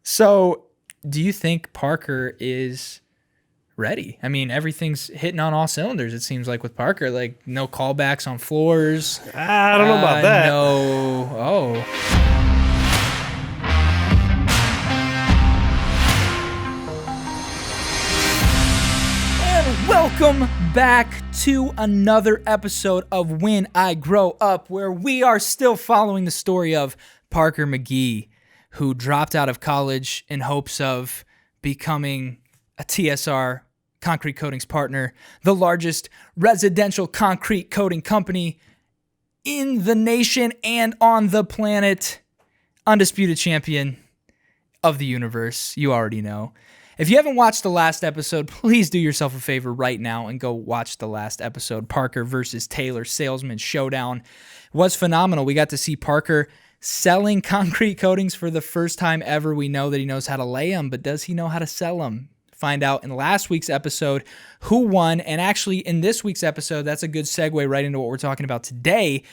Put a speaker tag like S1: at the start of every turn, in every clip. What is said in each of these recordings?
S1: So do you think Parker is ready? I mean, everything's hitting on all cylinders, it seems like, with Parker. Like, no callbacks on floors.
S2: I don't know about that.
S1: No. Oh. And welcome back to another episode of When I Grow Up, where we are still following the story of Parker McGee, who dropped out of college in hopes of becoming a TSR concrete coatings partner, the largest residential concrete coating company in the nation and on the planet, undisputed champion of the universe. You already know. If you haven't watched the last episode, please do yourself a favor right now and go watch the last episode. Parker versus Taylor Salesman Showdown. It was phenomenal. We got to see Parker selling concrete coatings for the first time ever. We know that he knows how to lay them, but does he know how to sell them? Find out in last week's episode who won. And actually, in this week's episode, that's a good segue right into what we're talking about today.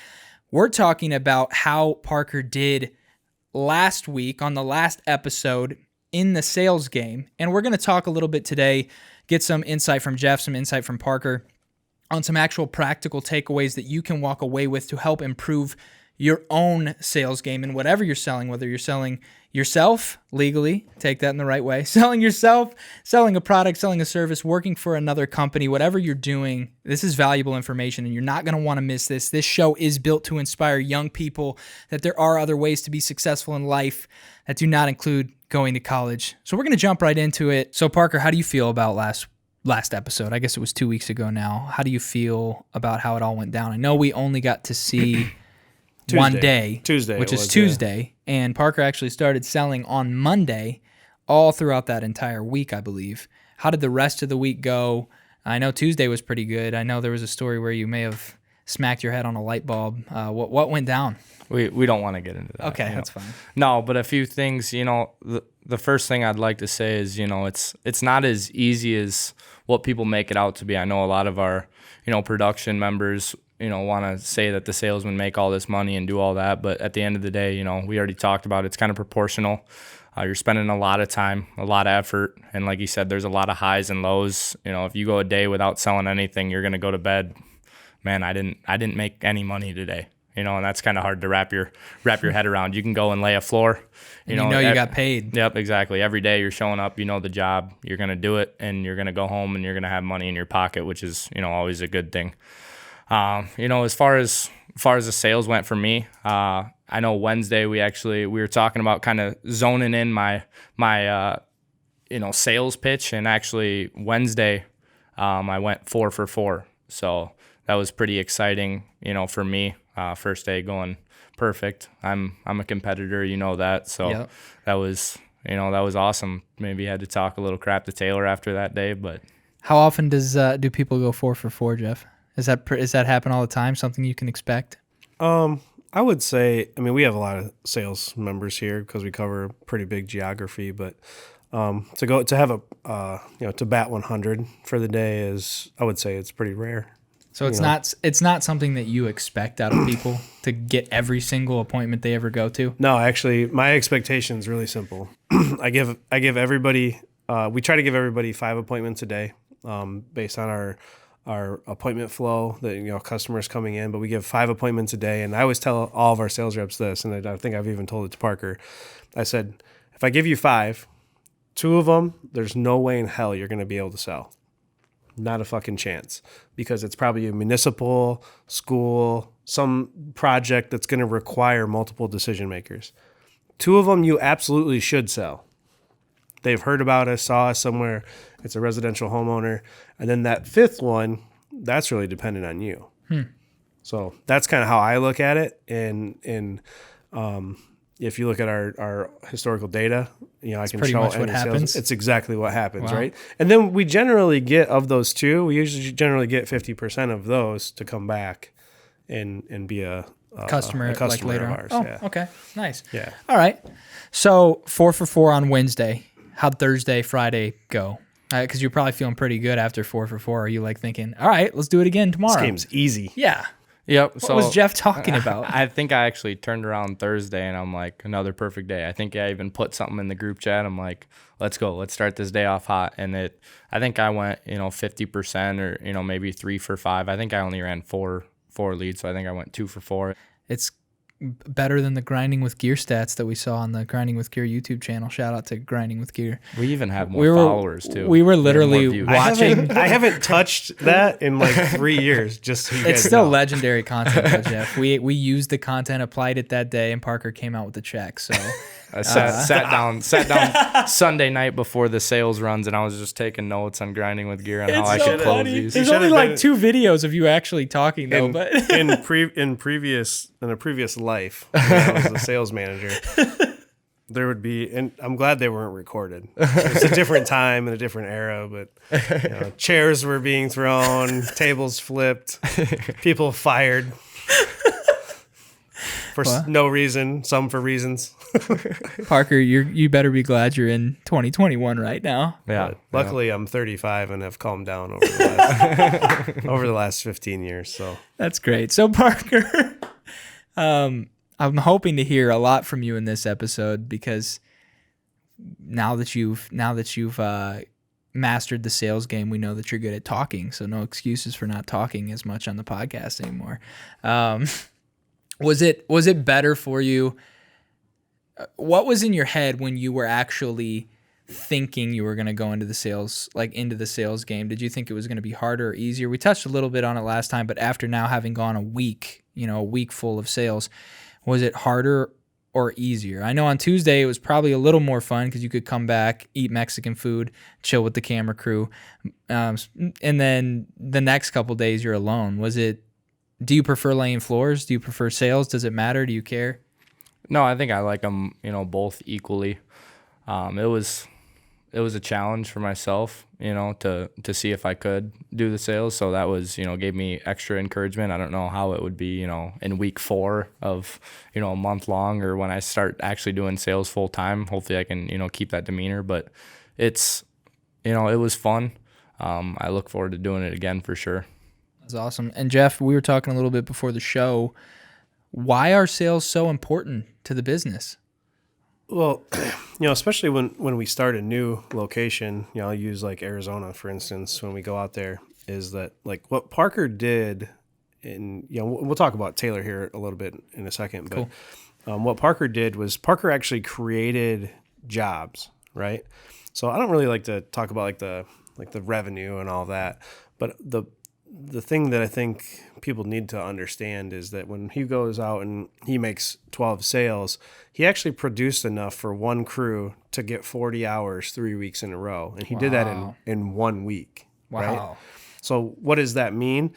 S1: We're talking about how Parker did last week on the last episode in the sales game. And we're going to talk a little bit today, get some insight from Jeff, some insight from Parker on some actual practical takeaways that you can walk away with to help improve your own sales game and whatever you're selling, whether you're selling yourself legally, take that in the right way, selling yourself, selling a product, selling a service, working for another company, whatever you're doing. This is valuable information and you're not going to want to miss this. This show is built to inspire young people that there are other ways to be successful in life that do not include going to college. So we're going to jump right into it. So Parker, how do you feel about last episode? I guess it was 2 weeks ago now. How do you feel about how it all went down? I know we only got to see Tuesday, which is Tuesday, and Parker actually started selling on Monday all throughout that entire week, I believe. How did the rest of the week go? I know Tuesday was pretty good. I know there was a story where you may have smacked your head on a light bulb. What went down?
S3: We don't want to get into that.
S1: Okay, that's fine.
S3: No, but a few things, the first thing I'd like to say is, it's not as easy as what people make it out to be. I know a lot of our, production members, want to say that the salesmen make all this money and do all that. But at the end of the day, we already talked about it's kind of proportional. You're spending a lot of time, a lot of effort. And like you said, there's a lot of highs and lows. If you go a day without selling anything, you're going to go to bed, man, I didn't make any money today. And that's kind of hard to wrap your head around. You can go and lay a floor.
S1: You got paid.
S3: Yep, exactly. Every day you're showing up, the job, you're going to do it, and you're going to go home and you're going to have money in your pocket, which is, always a good thing. As far as the sales went for me, I know Wednesday we were talking about kind of zoning in my sales pitch, and actually Wednesday, I went 4 for 4. So that was pretty exciting, for me. First day going perfect. I'm a competitor, that. So yep. That was awesome. Maybe had to talk a little crap to Taylor after that day, but
S1: how often do people go 4 for 4, Jeff? Is that happen all the time? Something you can expect?
S2: I would say, we have a lot of sales members here because we cover a pretty big geography, but to bat 100 for the day is, I would say it's pretty rare.
S1: So it's not something that you expect out of people to get every single appointment they ever go to?
S2: No, actually, my expectation is really simple. I give everybody, we try to give everybody 5 appointments a day, based on our appointment flow, that customers coming in, but we give 5 appointments a day. And I always tell all of our sales reps this, and I think I've even told it to Parker. I said, if I give you 5, 2 of them, there's no way in hell you're going to be able to sell. Not a fucking chance, because it's probably a municipal, school, some project that's going to require multiple decision makers. 2 of them you absolutely should sell. They've heard about us, saw us somewhere. It's a residential homeowner. And then that 5th one, that's really dependent on you. So that's kind of how I look at it. And if you look at our historical data, I can show
S1: much what happens.
S2: It's exactly what happens,
S1: wow.
S2: Right? And then we generally get, of those 2, we usually generally get 50% of those to come back and be a
S1: customer like later
S2: of ours.
S1: Oh,
S2: yeah.
S1: Okay, nice.
S2: Yeah.
S1: All right. So 4 for 4 on Wednesday. How'd Thursday, Friday go? Because you're probably feeling pretty good after 4 for 4. Are you thinking, all right, let's do it again tomorrow?
S2: This game's easy.
S1: Yeah.
S3: Yep.
S1: What
S3: So
S1: was Jeff talking about?
S3: I think I actually turned around Thursday and I'm like, another perfect day. I think I even put something in the group chat. I'm like, let's go. Let's start this day off hot. And I think I went, 50% or, maybe 3 for 5. I think I only ran four leads. So I think I went 2 for 4.
S1: It's better than the Grinding with Gear stats that we saw on the Grinding with Gear YouTube channel. Shout out to Grinding with Gear.
S3: We even have more followers too.
S1: We were
S3: have
S1: literally
S3: more views.
S1: watching.
S2: I haven't touched that in like 3 years. Just so you
S1: It's
S2: guys
S1: still
S2: know.
S1: legendary content, though, Jeff. We used the content, applied it that day, and Parker came out with the check. So
S3: I sat down Sunday night before the sales runs, and I was just taking notes on Grinding with Gear and how I should close these.
S1: There's
S2: You
S1: only
S2: should've
S1: like
S2: been-
S1: 2 videos of you actually talking, though. But
S2: in a previous life, when I was the sales manager, there would be, and I'm glad they weren't recorded. It's a different time and a different era, but chairs were being thrown, tables flipped, people fired for no reason, some for reasons.
S1: Parker, you better be glad you're in 2021 right now.
S3: Yeah.
S2: But luckily, I'm 35 and have calmed down over the last, over the last 15 years. So
S1: That's great. So Parker, I'm hoping to hear a lot from you in this episode because now that you've mastered the sales game, we know that you're good at talking. So no excuses for not talking as much on the podcast anymore. Was it better for you? What was in your head when you were actually thinking you were going to go into the sales game? Did you think it was going to be harder or easier? We touched a little bit on it last time, but after now having gone a week full of sales, was it harder or easier? I know on Tuesday it was probably a little more fun because you could come back, eat Mexican food, chill with the camera crew. And then the next couple days you're alone. Do you prefer laying floors? Do you prefer sales? Does it matter? Do you care?
S3: No, I think I like them, both equally. It was a challenge for myself, to see if I could do the sales. So that was, gave me extra encouragement. I don't know how it would be, in week 4 of, a month long, or when I start actually doing sales full time. Hopefully I can, keep that demeanor, but it's, it was fun. I look forward to doing it again for sure.
S1: That's awesome. And Jeff, we were talking a little bit before the show. Why are sales so important to the business?
S2: Well, especially when we start a new location, I'll use like Arizona, for instance, when we go out there, is that like what Parker did, and, we'll talk about Taylor here a little bit in a second, but
S1: Cool.
S2: What Parker did was Parker actually created jobs, right? So I don't really like to talk about like the revenue and all that, but the thing that I think people need to understand is that when he goes out and he makes 12 sales, he actually produced enough for one crew to get 40 hours 3 weeks in a row. And he did that in 1 week.
S1: Wow.
S2: Right? So what does that mean?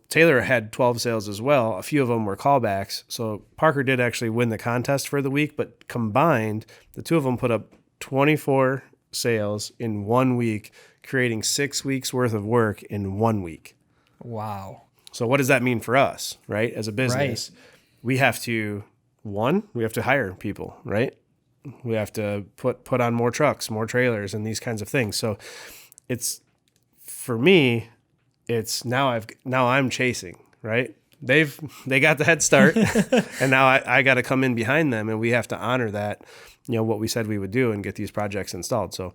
S2: Taylor had 12 sales as well. A few of them were callbacks. So Parker did actually win the contest for the week, but combined, the two of them put up 24 sales in 1 week, creating 6 weeks worth of work in 1 week.
S1: Wow.
S2: So what does that mean for us, right? As a business, we have to hire people, right? We have to put on more trucks, more trailers, and these kinds of things. So it's, for me, it's now I'm chasing, right? They got the head start and now I got to come in behind them, and we have to honor that, what we said we would do and get these projects installed. So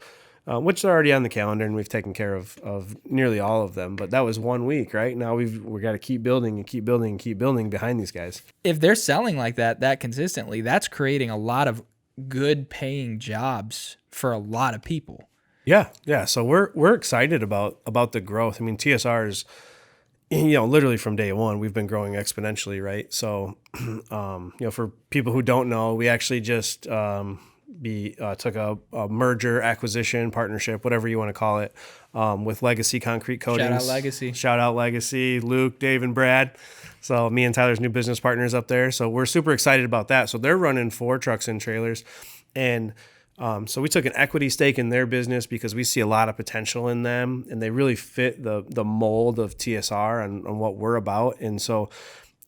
S2: which are already on the calendar, and we've taken care of nearly all of them. But that was 1 week, right? Now we got to keep building and keep building and keep building behind these guys.
S1: If they're selling like that consistently, that's creating a lot of good paying jobs for a lot of people.
S2: Yeah. So we're excited about the growth. I mean, TSRs, literally from day one, we've been growing exponentially, right? So, for people who don't know, we actually just took a merger, acquisition, partnership, whatever you want to call it, with Legacy Concrete Coatings. Shout out Legacy, Luke, Dave, and Brad. So me and Tyler's new business partners up there. So we're super excited about that. So they're running 4 trucks and trailers, and so we took an equity stake in their business because we see a lot of potential in them, and they really fit the mold of TSR on what we're about. And so,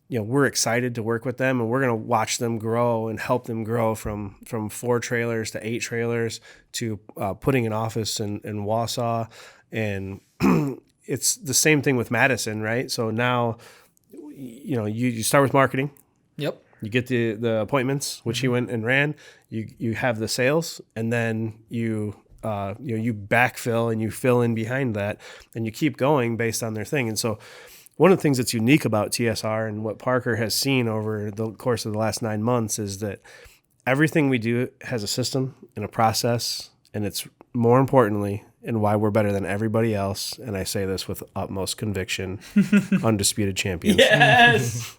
S2: we're excited to work with them, and we're going to watch them grow and help them grow from 4 trailers to 8 trailers to putting an office in Wausau. And it's the same thing with Madison, right? So now you start with marketing.
S1: Yep.
S2: You get the appointments, which he went and ran. You have the sales, and then you backfill and you fill in behind that, and you keep going based on their thing. And so, one of the things that's unique about TSR and what Parker has seen over the course of the last 9 months is that everything we do has a system and a process, and it's more importantly, and why we're better than everybody else. And I say this with utmost conviction, undisputed champions.
S1: Yes.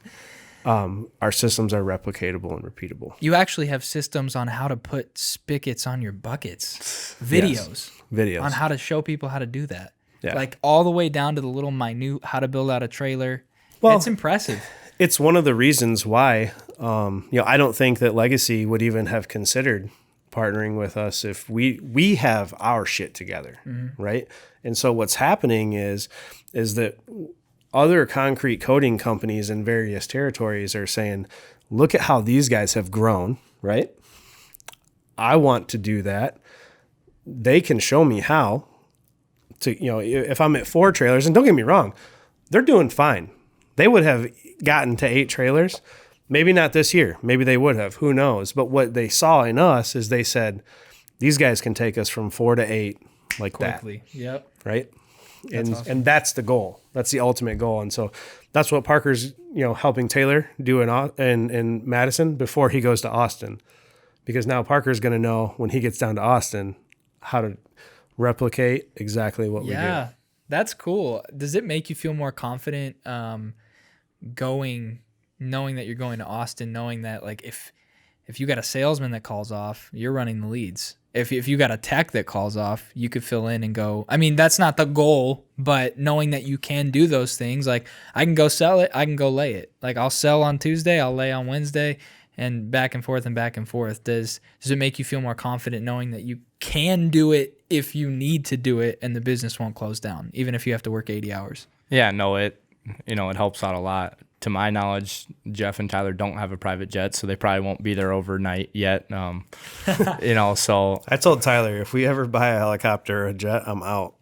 S2: Our systems are replicatable and repeatable.
S1: You actually have systems on how to put spigots on your buckets, videos on how to show people how to do that.
S2: Yeah.
S1: Like all the way down to the little minute how to build out a trailer.
S2: Well,
S1: it's impressive.
S2: It's one of the reasons why, I don't think that Legacy would even have considered partnering with us if we have our shit together, right? And so what's happening is that other concrete coating companies in various territories are saying, look at how these guys have grown, right? I want to do that. They can show me how to, if I'm at 4 trailers, and don't get me wrong, they're doing fine. They would have gotten to 8 trailers. Maybe not this year. Maybe they would have. Who knows? But what they saw in us is they said, these guys can take us from 4 to 8 like
S1: Quickly.
S2: that.
S1: Yep.
S2: Right?
S1: That's awesome.
S2: And that's the goal. That's the ultimate goal. And so that's what Parker's, helping Taylor do in Madison before he goes to Austin. Because now Parker's going to know when he gets down to Austin how to replicate exactly what we do.
S1: Yeah, that's cool. Does it make you feel more confident knowing that you're going to Austin, knowing that like if you got a salesman that calls off, you're running the leads. If you got a tech that calls off, you could fill in and go. I mean, that's not the goal, but knowing that you can do those things, like I can go sell it, I can go lay it. Like I'll sell on Tuesday, I'll lay on Wednesday, and back and forth and back and forth. Does it make you feel more confident knowing that you can do it if you need to do it and the business won't close down, even if you have to work 80 hours?
S3: Yeah, no, it helps out a lot. To my knowledge, Jeff and Tyler don't have a private jet, so they probably won't be there overnight yet. So
S2: I told Tyler, if we ever buy a helicopter or a jet, I'm out.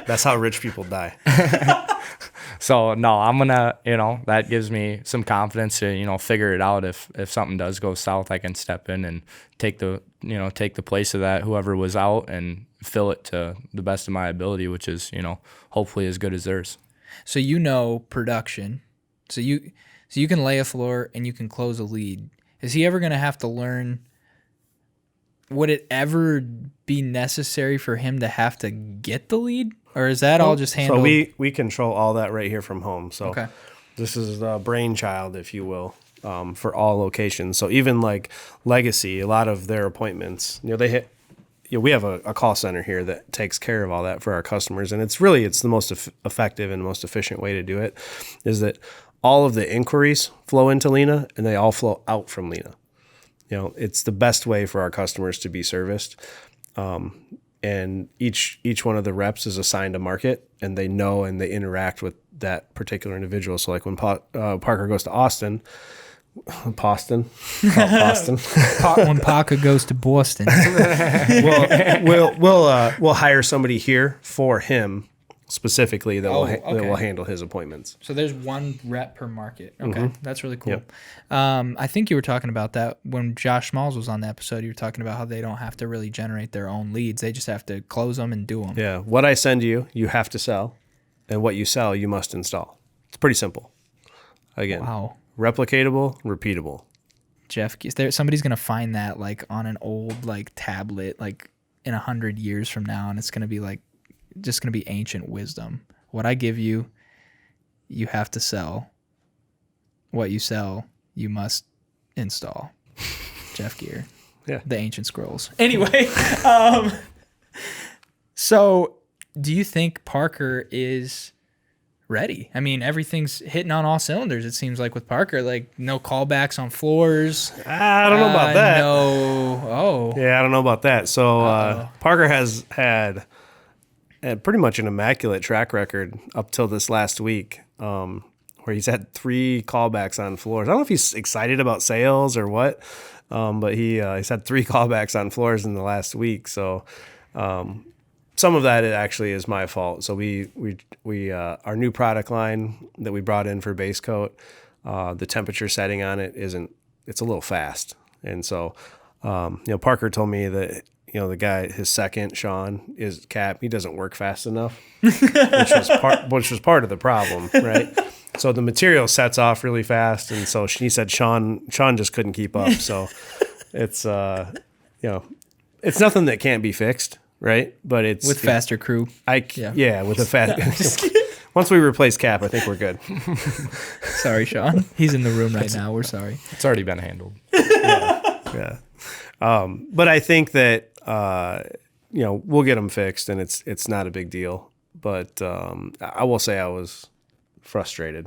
S2: That's how rich people die.
S3: So no, I'm gonna, that gives me some confidence to, figure it out. If something does go south, I can step in and take the place of that whoever was out and fill it to the best of my ability, which is, hopefully as good as theirs.
S1: So production. So you can lay a floor and you can close a lead. Is he ever going to have to learn? Would it ever be necessary for him to have to get the lead, or is that all just handled?
S2: So we control all that right here from home. So
S1: okay.
S2: This is the brainchild, if you will, for all locations. So even like Legacy, a lot of their appointments, we have a call center here that takes care of all that for our customers. And it's the most effective and most efficient way to do it is that all of the inquiries flow into Lena and they all flow out from Lena. It's the best way for our customers to be serviced. And each one of the reps is assigned a market and they know and they interact with that particular individual. So like when Parker goes to Austin, when Parker
S1: goes to Boston,
S2: we'll hire somebody here for him specifically that will handle his appointments.
S1: So there's one rep per market. Okay, That's really cool. Yep. I think you were talking about that when Josh Smalls was on the episode. You were talking about how they don't have to really generate their own leads; they just have to close them and do them.
S2: Yeah, what I send you, you have to sell, and what you sell, you must install. It's pretty simple. Again,
S1: wow.
S2: Replicatable, repeatable.
S1: Jeff, somebody's gonna find that like on an old like tablet, like in 100 years from now, and it's gonna be like just gonna be ancient wisdom. What I give you, you have to sell. What you sell, you must install. Jeff Gear.
S2: Yeah.
S1: The ancient scrolls. Anyway, so do you think Parker is ready? I mean, everything's hitting on all cylinders, it seems like, with Parker. Like, no callbacks on floors.
S2: I don't know about that. Yeah, I don't know about that. So Parker has had pretty much an immaculate track record up till this last week, where he's had 3 callbacks on floors. I don't know if he's excited about sales or what, but he's had 3 callbacks on floors in the last week. So some of that it actually is my fault. So we our new product line that we brought in for base coat, the temperature setting on it it's a little fast. And so, Parker told me that, the guy, his second, Sean, is Cap. He doesn't work fast enough, which was part of the problem, right? So the material sets off really fast, and so she said Sean just couldn't keep up. So it's it's nothing that can't be fixed, right? But it's
S1: with faster crew.
S2: With a fast. Once we replace Cap, I think we're good.
S1: Sorry, Sean. He's in the room right now. We're sorry.
S3: It's already been handled.
S2: Yeah. But I think that we'll get them fixed, and it's not a big deal. But I will say I was frustrated.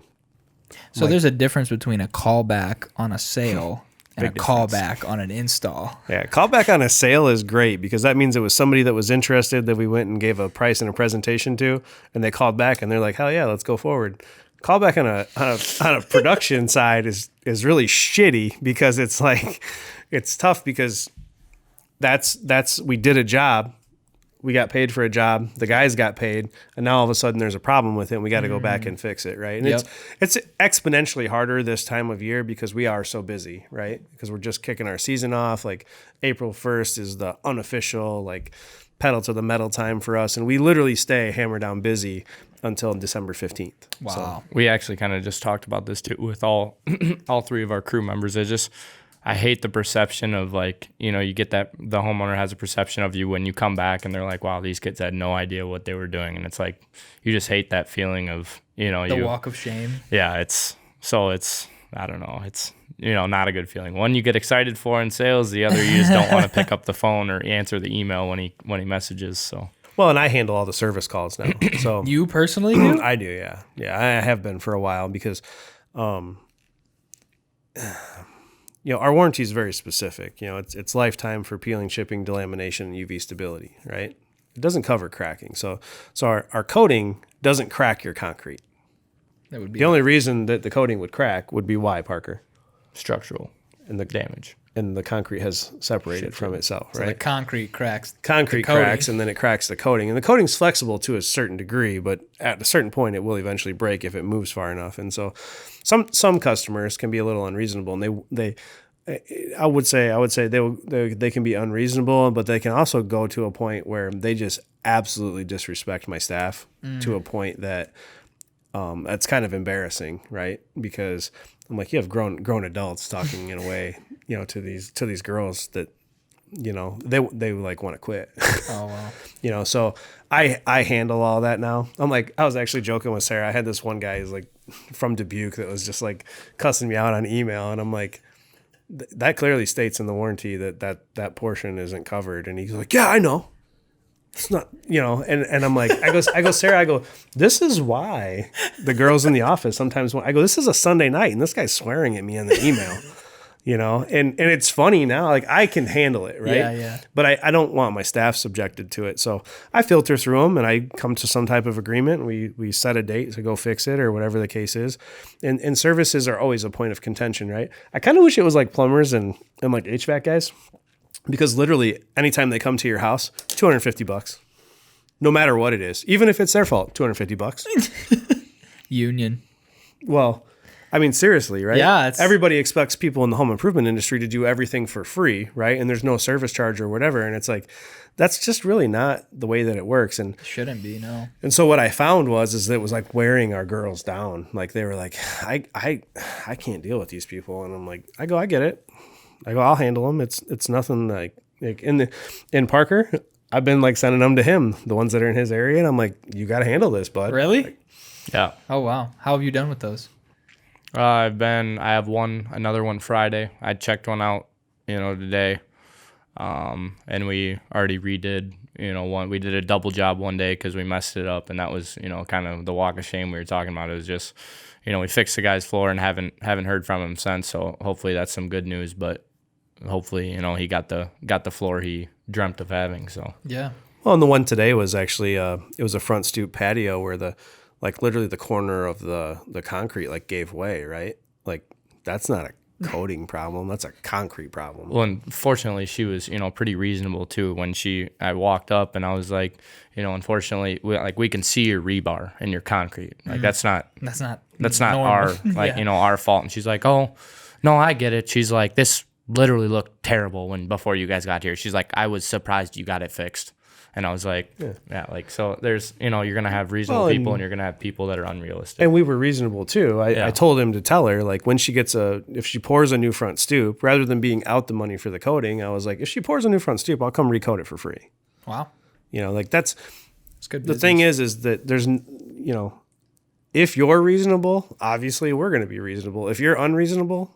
S1: So there's a difference between a callback on a sale and a
S2: Big difference.
S1: callback on an install.
S2: Yeah, callback on a sale is great because that means it was somebody that was interested that we went and gave a price and a presentation to, and they called back and they're like, hell yeah, let's go forward. Callback on a production side is really shitty because it's like it's tough because that's we did a job. We got paid for a job. The guys got paid, and now all of a sudden there's a problem with it, and we got to go back and fix it, right? And it's exponentially harder this time of year because we are so busy, right? Because we're just kicking our season off. Like April 1st is the unofficial like pedal to the metal time for us, and we literally stay hammer down busy until December 15th.
S1: Wow.
S2: So,
S3: We actually kind of just talked about this too with all three of our crew members. I hate the perception of like, you get that the homeowner has a perception of you when you come back and they're like, wow, these kids had no idea what they were doing. And it's like, you just hate that feeling of,
S1: The walk of shame.
S3: Yeah. I don't know. It's, not a good feeling. One you get excited for in sales. The other, you just don't want to pick up the phone or answer the email when he messages. So.
S2: well, and I handle all the service calls now. So
S1: You personally do?
S2: I do, yeah. Yeah, I have been for a while because our warranty is very specific. It's lifetime for peeling, chipping, delamination, and UV stability, right? It doesn't cover cracking. So our coating doesn't crack your concrete.
S1: That would be
S2: The only reason that the coating would crack would be why, Parker?
S3: Structural
S2: And the
S3: damage.
S2: And the concrete has separated from itself,
S1: so
S2: right?
S1: the concrete cracks.
S2: Concrete
S1: the coating.
S2: cracks, and then it cracks the coating. And the coating's flexible to a certain degree, but at a certain point, it will eventually break if it moves far enough. And so, some customers can be a little unreasonable, and I would say they can be unreasonable, but they can also go to a point where they just absolutely disrespect my staff to a point that that's kind of embarrassing, right? Because I'm like, you have grown adults talking in a way, to these girls that, they like want to quit.
S1: Oh, wow.
S2: So I handle all that now. I'm like, I was actually joking with Sarah. I had this one guy who's like from Dubuque that was just like cussing me out on email, and I'm like, that clearly states in the warranty that portion isn't covered. And he's like, yeah, I know. It's not, and I'm like, I go, Sarah, this is why the girls in the office sometimes this is a Sunday night and this guy's swearing at me in the email, and it's funny now, like I can handle it. Right.
S1: Yeah.
S2: But I don't want my staff subjected to it. So I filter through them and I come to some type of agreement. We set a date to go fix it or whatever the case is. And services are always a point of contention, right? I kind of wish it was like plumbers and like HVAC guys. Because literally, anytime they come to your house, $250, no matter what it is, even if it's their fault, $250.
S1: Union.
S2: Well, I mean, seriously, right?
S1: Yeah,
S2: everybody expects people in the home improvement industry to do everything for free, right? And there's no service charge or whatever, and it's like that's just really not the way that it works. And
S1: Shouldn't be, no.
S2: And so what I found is that it was like wearing our girls down. Like they were like, I can't deal with these people, and I'm like, I get it. I'll handle them. It's nothing like in Parker. I've been like sending them to him, the ones that are in his area, and I'm like, you got to handle this, bud.
S1: Really?
S3: Yeah.
S1: Oh, wow. How have you done with those?
S3: I have another one Friday. I checked one out, today. And we already redid, one. We did a double job one day because we messed it up, and that was, kind of the walk of shame we were talking about. It was just, we fixed the guy's floor and haven't heard from him since. So hopefully that's some good news. But hopefully, he got the floor he dreamt of having. So
S1: Yeah.
S2: Well, and the one today was actually it was a front stoop patio where literally the corner of the concrete like gave way, right? Like that's not coating problem. That's a concrete problem.
S3: Well, and fortunately, she was, pretty reasonable too. When I walked up and I was like, unfortunately, we can see your rebar and your concrete. Like that's not
S1: normal.
S3: our
S1: Yeah.
S3: our fault. And she's like, oh, no, I get it. She's like, this literally looked terrible before you guys got here. She's like, I was surprised you got it fixed. And I was like, so there's, you're going to have reasonable people and you're going to have people that are unrealistic.
S2: And we were reasonable too. I told him to tell her, like, when she gets if she pours a new front stoop, rather than being out the money for the coating, I was like, if she pours a new front stoop, I'll come recoat it for free.
S1: Wow.
S2: That's
S1: good
S2: the
S1: business.
S2: thing is that there's, if you're reasonable, obviously we're going to be reasonable. If you're unreasonable,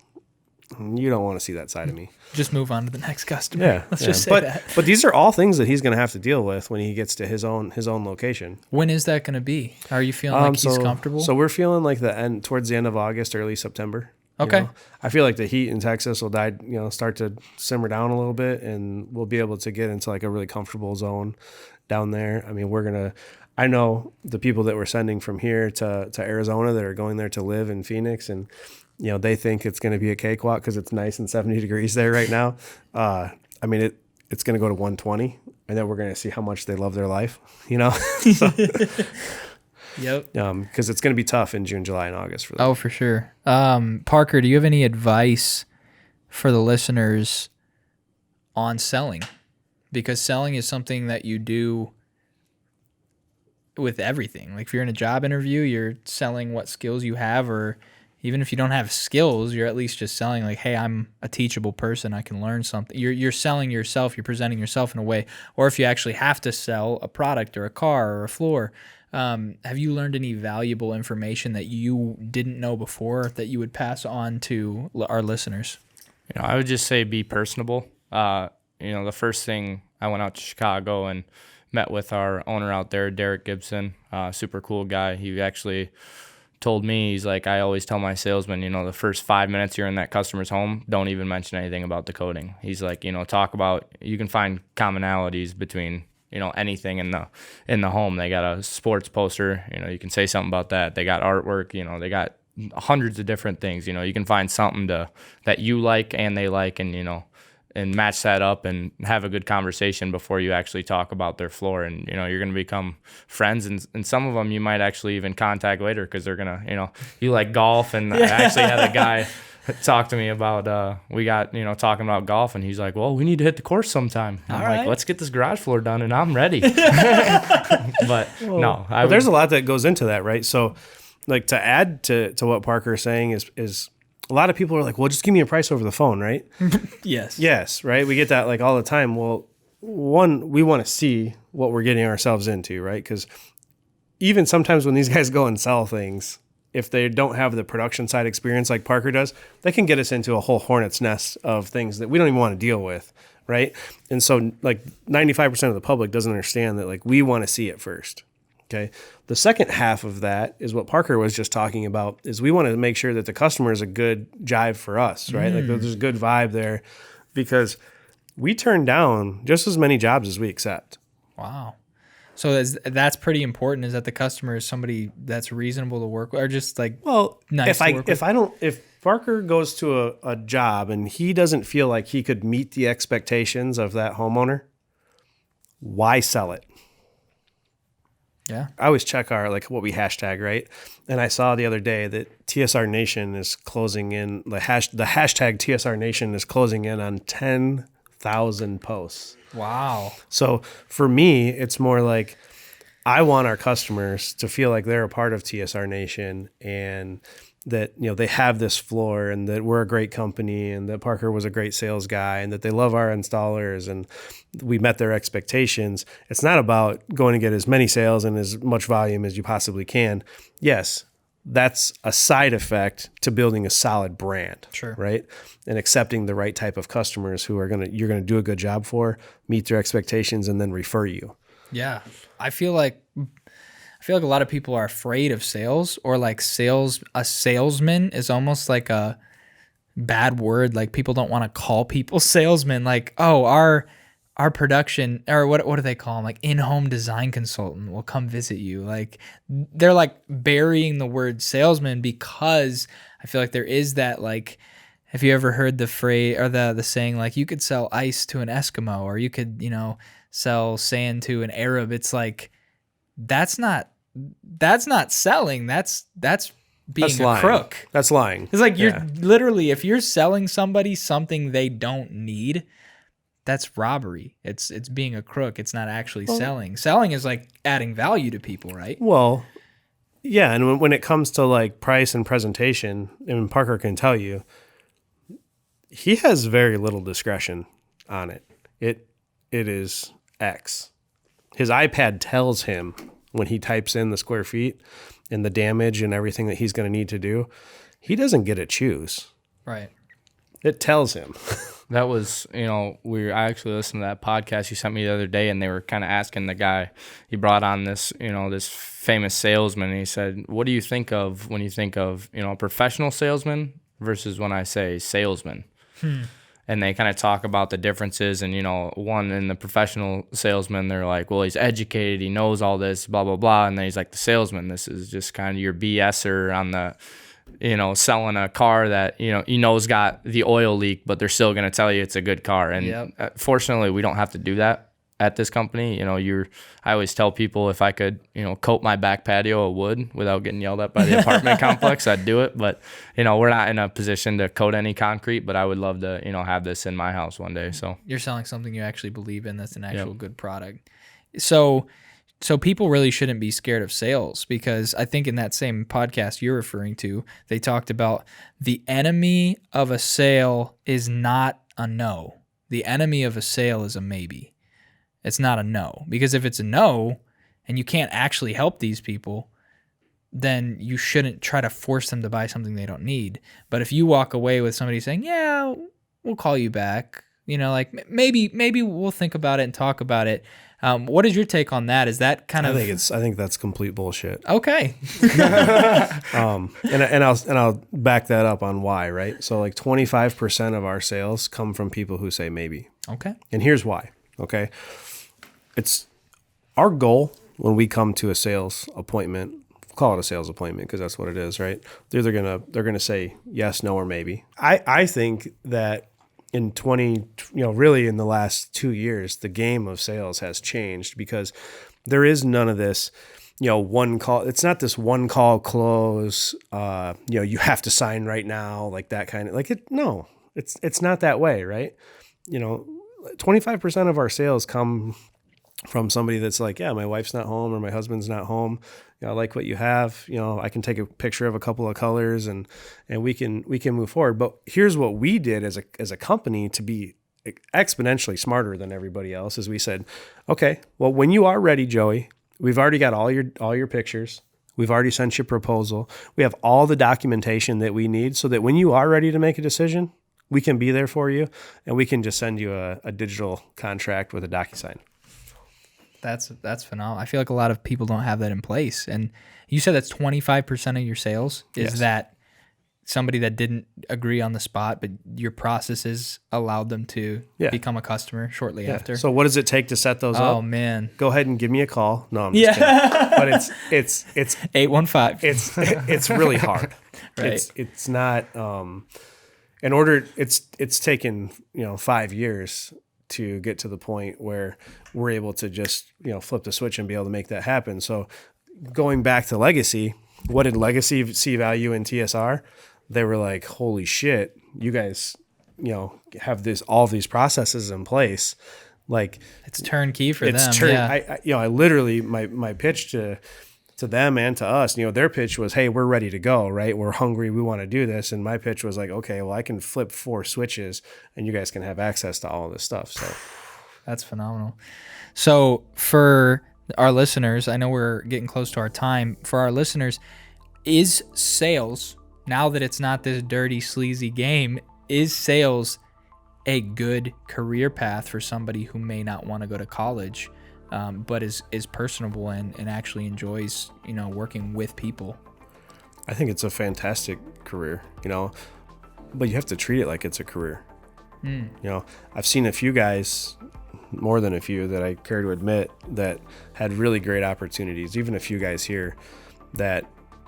S2: you don't want to see that side of me.
S1: Just move on to the next customer.
S2: Yeah.
S1: Let's just say that.
S2: But these are all things that he's going to have to deal with when he gets to his own location.
S1: When is that going to be? Are you feeling like he's comfortable?
S2: So we're feeling like towards the end of August, early September.
S1: Okay.
S2: I feel like the heat in Texas will start to simmer down a little bit, and we'll be able to get into like a really comfortable zone down there. I mean, I know the people that we're sending from here to Arizona that are going there to live in Phoenix, and they think it's going to be a cakewalk because it's nice and 70 degrees there right now. I mean, it's going to go to 120, and then we're going to see how much they love their life, So,
S1: Yep.
S2: Because it's going to be tough in June, July, and August for them.
S1: Oh, for sure. Parker, do you have any advice for the listeners on selling? Because selling is something that you do with everything. Like if you're in a job interview, you're selling what skills you have, or even if you don't have skills, you're at least just selling like, hey, I'm a teachable person. I can learn something. You're selling yourself. You're presenting yourself in a way. Or if you actually have to sell a product or a car or a floor, have you learned any valuable information that you didn't know before that you would pass on to our listeners?
S3: I would just say be personable. The first thing, I went out to Chicago and met with our owner out there, Derek Gibson, super cool guy. He actually told me, he's like, I always tell my salesmen, the first 5 minutes you're in that customer's home, don't even mention anything about the coding. He's like, talk about, you can find commonalities between, anything in the home. They got a sports poster, you can say something about that. They got artwork, they got hundreds of different things. You can find something that you like and they like, and match that up and have a good conversation before you actually talk about their floor. And, you're going to become friends. And some of them you might actually even contact later because they're going to, you like golf. And I actually had a guy talk to me about, we got, talking about golf. And he's like, well, we need to hit the course sometime. I'm like, let's get this garage floor done and I'm ready. But
S2: there's a lot that goes into that, right? So like to add to what Parker is saying is a lot of people are like, well, just give me a price over the phone, right? Yes, right? We get that like all the time. Well, one, we want to see what we're getting ourselves into, right? Because even sometimes when these guys go and sell things, if they don't have the production side experience like Parker does, they can get us into a whole hornet's nest of things that we don't even want to deal with, right? And so like 95% of the public doesn't understand that like we want to see it first. Okay. The second half of that is what Parker was just talking about, is we want to make sure that the customer is a good jive for us, right? Like there's a good vibe there, because we turn down just as many jobs as we accept.
S1: Wow. So that's pretty important, is that the customer is somebody that's reasonable to work with, or just like,
S2: well,
S1: nice to work with?
S2: If Parker goes to a job and he doesn't feel like he could meet the expectations of that homeowner, why sell it?
S1: Yeah.
S2: I always check our, like, what we hashtag, right? And I saw the other day that TSR Nation is closing in, the hashtag TSR Nation is closing in on 10,000 posts.
S1: Wow.
S2: So for me, it's more like I want our customers to feel like they're a part of TSR Nation, and that, they have this floor, and that we're a great company, and that Parker was a great sales guy, and that they love our installers, and we met their expectations. It's not about going to get as many sales and as much volume as you possibly can. Yes, that's a side effect to building a solid brand.
S1: Sure.
S2: Right? And accepting the right type of customers who you're going to do a good job for, meet their expectations, and then refer you.
S1: Yeah. I feel like a lot of people are afraid of sales, or like a salesman is almost like a bad word. Like people don't want to call people salesmen. Like, oh, our production, or what do they call them? Like in-home design consultant will come visit you. Like they're like burying the word salesman, because I feel like there is that like, Have you ever heard the phrase or the saying, like, you could sell ice to an Eskimo, or you could, sell sand to an Arab? It's like, that's not selling. That's being
S2: That's
S1: a
S2: lying.
S1: crook.
S2: That's lying.
S1: It's like, you're literally, if you're selling somebody something they don't need, that's robbery. It's being a crook. It's not actually selling. Selling is like adding value to people, right?
S2: Well, yeah, and when it comes to like price and presentation, and Parker can tell you, he has very little discretion on it. It is X. His iPad tells him when he types in the square feet and the damage and everything that he's going to need to do. He doesn't get to choose.
S1: Right.
S2: It tells him.
S3: That was, I actually listened to that podcast you sent me the other day, and they were kind of asking the guy, he brought on this, this famous salesman, and he said, what do you think of when you think of, a professional salesman versus when I say salesman? And they kind of talk about the differences, and, one in the professional salesman, they're like, well, he's educated, he knows all this, blah, blah, blah. And then he's like, the salesman, this is just kind of your BSer on the, selling a car that, know's got the oil leak, but they're still going to tell you it's a good car. And fortunately, we don't have to do that at this company. I always tell people, if I could, coat my back patio of wood without getting yelled at by the apartment complex, I'd do it. But, we're not in a position to coat any concrete, but I would love to, have this in my house one day. So
S1: you're selling something you actually believe in. That's an actual good product. So people really shouldn't be scared of sales, because I think in that same podcast you're referring to, they talked about the enemy of a sale is not a no. The enemy of a sale is a maybe. It's not a no, because if it's a no and you can't actually help these people, then you shouldn't try to force them to buy something they don't need. But if you walk away with somebody saying, yeah, we'll call you back, like maybe we'll think about it and talk about it. What is your take on that? Is that kind of?
S2: I think that's complete bullshit.
S1: Okay.
S2: And I'll back that up on why, right? So like 25% of our sales come from people who say maybe.
S1: Okay.
S2: And here's why. Okay. It's our goal when we come to a sales appointment. Call it a sales appointment because that's what it is, right? They're gonna say yes, no, or maybe. I think that in really in the last 2 years, the game of sales has changed, because there is none of this, one call. It's not this one call close. You have to sign right now, like that kind of like it. No, it's not that way, right? 25% of our sales come from somebody that's like, yeah, my wife's not home or my husband's not home. I like what you have. I can take a picture of a couple of colors and we can move forward. But here's what we did as a company to be exponentially smarter than everybody else is we said, okay, well, when you are ready, Joey, we've already got all your pictures. We've already sent you a proposal. We have all the documentation that we need so that when you are ready to make a decision, we can be there for you and we can just send you a digital contract with a DocuSign.
S1: That's phenomenal. I feel like a lot of people don't have that in place. And you said that's 25% of your sales. Is that somebody that didn't agree on the spot, but your processes allowed them to become a customer shortly after?
S2: So what does it take to set those up?
S1: Oh man.
S2: Go ahead and give me a call. No, I'm just kidding. But it's
S1: 815.
S2: It's really hard.
S1: Right.
S2: It's not it's taken 5 years to get to the point where we're able to just, flip the switch and be able to make that happen. So going back to Legacy, what did Legacy see value in TSR? They were like, holy shit, you guys, have all these processes in place. Like
S1: it's turnkey for them.
S2: I literally, my pitch to them and to us, their pitch was, hey, we're ready to go, right? We're hungry. We want to do this. And my pitch was like, okay, well, I can flip 4 switches and you guys can have access to all of this stuff. So
S1: that's phenomenal. So for our listeners, I know we're getting close to our time. For our listeners, is sales, now that it's not this dirty, sleazy game, is sales a good career path for somebody who may not want to go to college? But is personable and actually enjoys, working with people?
S2: I think it's a fantastic career, but you have to treat it like it's a career. I've seen a few guys, more than a few that I care to admit, that had really great opportunities, even a few guys here that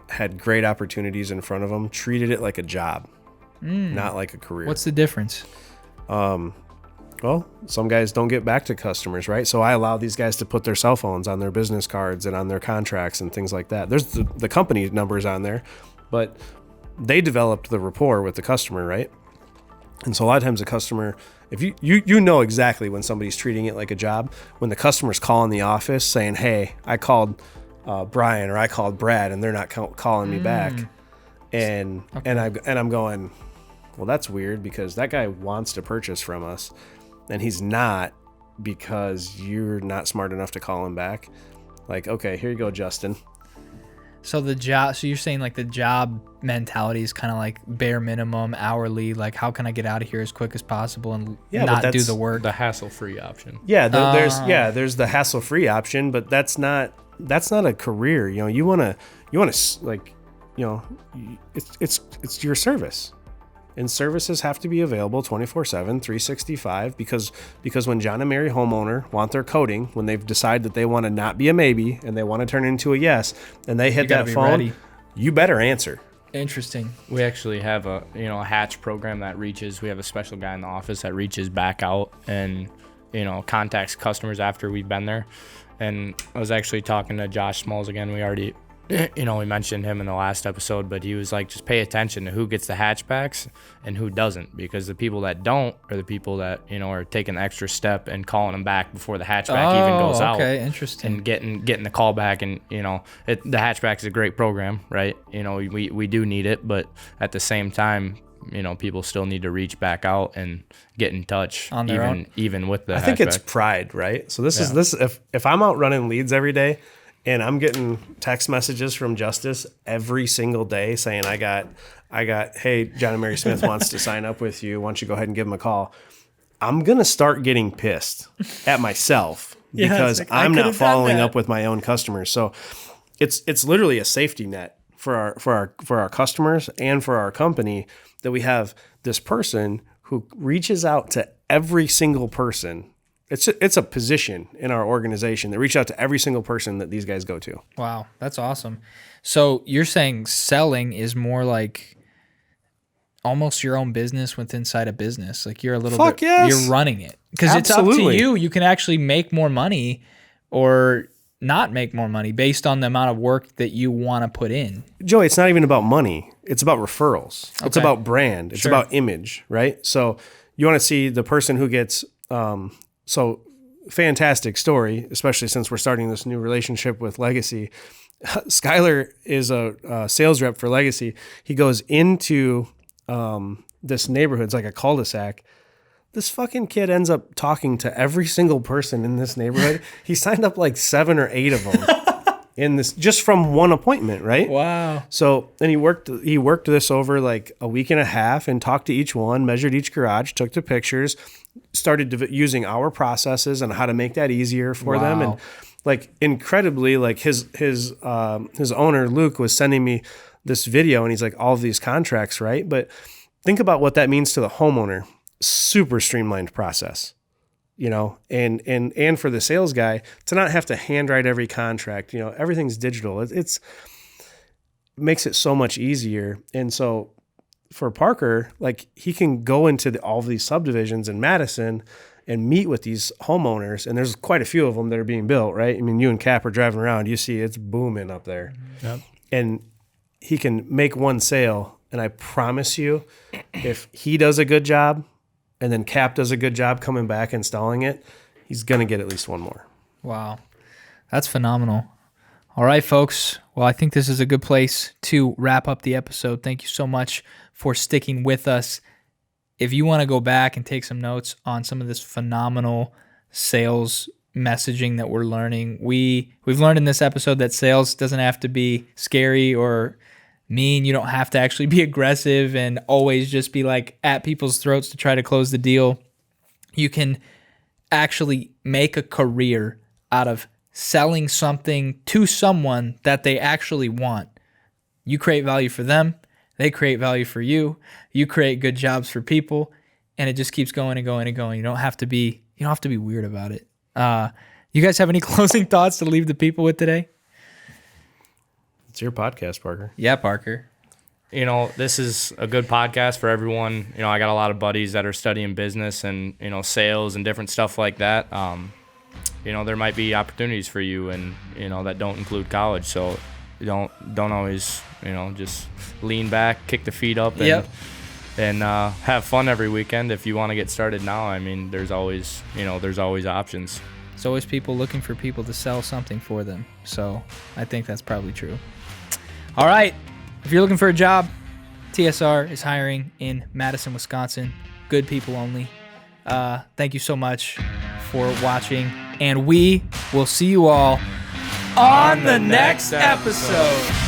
S2: had great opportunities in front of them, treated it like a job. not like a career.
S1: What's the difference?
S2: Well, some guys don't get back to customers, right? So I allow these guys to put their cell phones on their business cards and on their contracts and things like that. There's the company numbers on there, but they developed the rapport with the customer, right? And so a lot of times a customer, if you know exactly when somebody's treating it like a job, when the customer's calling the office saying, hey, I called Brian or I called Brad and they're not calling me back. And I'm going, well, that's weird because that guy wants to purchase from us and he's not because you're not smart enough to call him back. Like, okay, here you go, Justin.
S1: So you're saying like the job mentality is kind of like bare minimum, hourly, like how can I get out of here as quick as possible and not do the work?
S3: The hassle-free option.
S2: Yeah, there's the hassle-free option, but that's not a career. You know, you want to like, you know, it's your service. And services have to be available 24/7, 365 because when John and Mary homeowner want their coding, when they've decided that they want to not be a maybe and they want to turn into a yes, and they hit that phone, ready. You better answer.
S1: Interesting.
S3: We actually have a hatch program that reaches. We have a special guy in the office that reaches back out and contacts customers after we've been there. And I was actually talking to Josh Smalls again. We already we mentioned him in the last episode, but he was like, just pay attention to who gets the hatchbacks and who doesn't, because the people that don't are the people that are taking the extra step and calling them back before the hatchback even goes out.
S1: Okay, interesting.
S3: And getting the call back, and the hatchback is a great program, right? We do need it, but at the same time, people still need to reach back out and get in touch
S1: on their own.
S3: Even with the hatchback.
S2: I think it's pride, right? So this is if I'm out running leads every day and I'm getting text messages from Justice every single day saying I got, hey, John and Mary Smith wants to sign up with you. Why don't you go ahead and give him a call? I'm going to start getting pissed at myself because I'm not following up with my own customers. So it's literally a safety net for our customers and for our company that we have this person who reaches out to every single person. It's a position in our organization that reach out to every single person that these guys go to.
S1: Wow, that's awesome. So you're saying selling is more like almost your own business within inside a business. Like you're a little bit, you're running it because it's up to you. You can actually make more money or not make more money based on the amount of work that you want to put in.
S2: Joey, it's not even about money. It's about referrals. Okay. It's about brand. It's about image, right? So you want to see the person who gets, so fantastic story, especially since we're starting this new relationship with Legacy. Skyler is a sales rep for Legacy. He goes into this neighborhood. It's like a cul-de-sac. This fucking kid ends up talking to every single person in this neighborhood. He signed up like 7 or 8 of them in this just from one appointment, right?
S1: Wow.
S2: So then he worked this over like a week and a half and talked to each one, measured each garage, took the pictures, started using our processes and how to make that easier for them. And like incredibly, like his owner, Luke, was sending me this video and he's like, all of these contracts, right? But think about what that means to the homeowner. Super streamlined process, and for the sales guy to not have to handwrite every contract, everything's digital. It makes it so much easier. And so for Parker, like he can go into all of these subdivisions in Madison and meet with these homeowners. And there's quite a few of them that are being built, right? I mean, you and Cap are driving around, you see it's booming up there.
S1: Yep.
S2: And he can make one sale. And I promise you, if he does a good job, and then Cap does a good job coming back installing it, he's going to get at least one more.
S1: Wow. That's phenomenal. All right, folks. Well, I think this is a good place to wrap up the episode. Thank you so much for sticking with us. If you want to go back and take some notes on some of this phenomenal sales messaging that we're learning, we've learned in this episode that sales doesn't have to be scary or mean. You don't have to actually be aggressive and always just be like at people's throats to try to close the deal. You can actually make a career out of selling something to someone that they actually want. You create value for them. They create value for you. You create good jobs for people, and it just keeps going and going and going. You don't have to be weird about it. You guys have any closing thoughts to leave the people with today?
S2: It's your podcast, Parker.
S1: Yeah, Parker.
S3: this is a good podcast for everyone. I got a lot of buddies that are studying business and, sales and different stuff like that. There might be opportunities for you and, that don't include college. So don't always, just lean back, kick the feet up and have fun every weekend. If you want to get started now, I mean, there's always options.
S1: There's always people looking for people to sell something for them. So I think that's probably true. All right. If you're looking for a job, TSR is hiring in Madison, Wisconsin. Good people only. Thank you so much for watching, and we will see you all on the next episode.